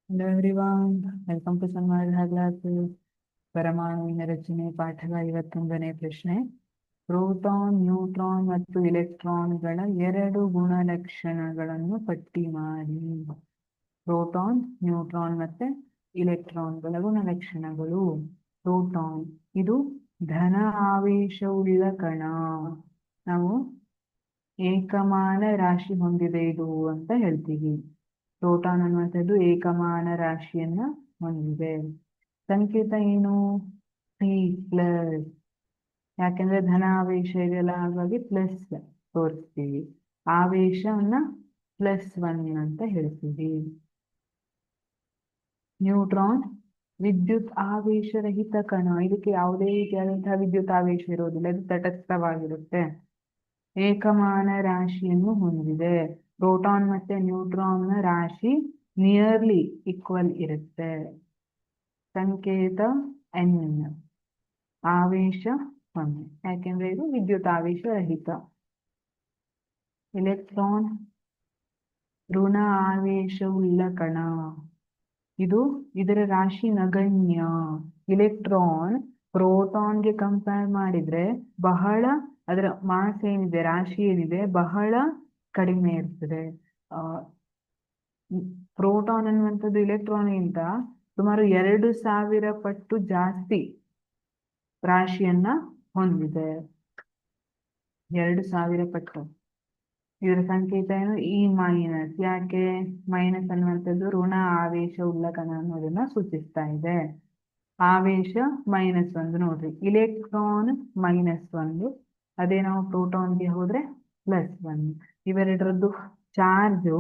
Hello everyone, welcome to Sanwaದ classes. ಪರಮಾಣುವಿನ ರಚನೆ ಪಾಠದ 51ನೇ ಪ್ರಶ್ನೆ. ಪ್ರೋಟಾನ್, ನ್ಯೂಟ್ರಾನ್ ಮತ್ತು ಇಲೆಕ್ಟ್ರಾನ್ಗಳ ಎರಡು ಗುಣಲಕ್ಷಣಗಳನ್ನು ಪಟ್ಟಿ ಮಾಡಿ. ಪ್ರೋಟಾನ್, ನ್ಯೂಟ್ರಾನ್ ಮತ್ತೆ ಇಲೆಕ್ಟ್ರಾನ್ಗಳ ಗುಣಲಕ್ಷಣಗಳು. ಪ್ರೋಟಾನ್ ಇದು ಧನ ಆವೇಶವುಳ್ಳ ಕಣ. ನಾವು ಏಕಮಾನ ರಾಶಿ ಹೊಂದಿದೆ ಇದು ಅಂತ ಹೇಳ್ತೀವಿ. ಪ್ರೋಟಾನ್ ಅನ್ನುವಂಥದ್ದು ಏಕಮಾನ ರಾಶಿಯನ್ನ ಹೊಂದಿದೆ. ಸಂಕೇತ ಏನು? P plus. ಯಾಕೆಂದ್ರೆ ಧನ ಆವೇಶ ಇದೆಲ್ಲ, ಹಾಗಾಗಿ ಪ್ಲಸ್ ತೋರಿಸ್ತೀವಿ. ಆವೇಶವನ್ನ +1 ಅಂತ ಹೇಳ್ತೀವಿ. ನ್ಯೂಟ್ರಾನ್ ವಿದ್ಯುತ್ ಆವೇಶರಹಿತ ಕಣ. ಇದಕ್ಕೆ ಯಾವುದೇ ರೀತಿಯಾದಂತಹ ವಿದ್ಯುತ್ ಆವೇಶ ಇರೋದಿಲ್ಲ, ಇದು ತಟಸ್ಥವಾಗಿರುತ್ತೆ. ಏಕಮಾನ ರಾಶಿಯನ್ನು ಹೊಂದಿದೆ. ಪ್ರೋಟಾನ್ ಮತ್ತೆ ನ್ಯೂಟ್ರಾನ್ನ ರಾಶಿ ನಿಯರ್ಲಿ ಈಕ್ವಲ್ ಇರುತ್ತೆ. ಸಂಕೇತ N. ಆವೇಶ 0, ಯಾಕೆಂದ್ರೆ ಇದು ವಿದ್ಯುತ್ ಆವೇಶ ರಹಿತ. ಇಲೆಕ್ಟ್ರಾನ್ ಋಣ ಆವೇಶವುಳ್ಳ ಕಣ. ಇದರ ರಾಶಿ ನಗಣ್ಯ. ಇಲೆಕ್ಟ್ರಾನ್ ಪ್ರೋಟಾನ್ಗೆ ಕಂಪೇರ್ ಮಾಡಿದ್ರೆ ಬಹಳ, ಅದರ ಮಾಸ್ ಏನಿದೆ, ರಾಶಿ ಏನಿದೆ, ಬಹಳ ಕಡಿಮೆ ಇರ್ತದೆ. ಪ್ರೋಟಾನ್ ಅನ್ನುವಂಥದ್ದು ಇಲೆಕ್ಟ್ರಾನ್ಗಿಂತ ಸುಮಾರು 2000 ಪಟ್ಟು ಜಾಸ್ತಿ ರಾಶಿಯನ್ನ ಹೊಂದಿದೆ. 2000 ಪಟ್ಟು. ಇದರ ಸಂಕೇತ ಏನು? E-. ಯಾಕೆ ಮೈನಸ್ ಅನ್ನುವಂಥದ್ದು ಋಣ ಆವೇಶ ಉಳ್ಳ ಕಣ ಅನ್ನೋದನ್ನ ಸೂಚಿಸ್ತಾ ಇದೆ. ಆವೇಶ -1 ನೋಡ್ರಿ. ಇಲೆಕ್ಟ್ರಾನ್ -1, ಅದೇ ನಾವು ಪ್ರೋಟಾನ್ಗೆ ಹೋದ್ರೆ +1. ಇವೆರಡರದ್ದು ಚಾರ್ಜು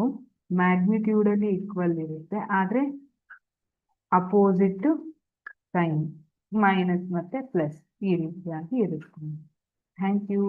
ಮ್ಯಾಗ್ನಿಟ್ಯೂಡಲ್ಲಿ ಈಕ್ವಲ್ ಇರುತ್ತೆ, ಆದ್ರೆ ಅಪೋಸಿಟ್ ಸೈನ್ ಮೈನಸ್ ಮತ್ತೆ ಪ್ಲಸ್ ಈ ರೀತಿಯಾಗಿ ಇರುತ್ತೆ. Thank you.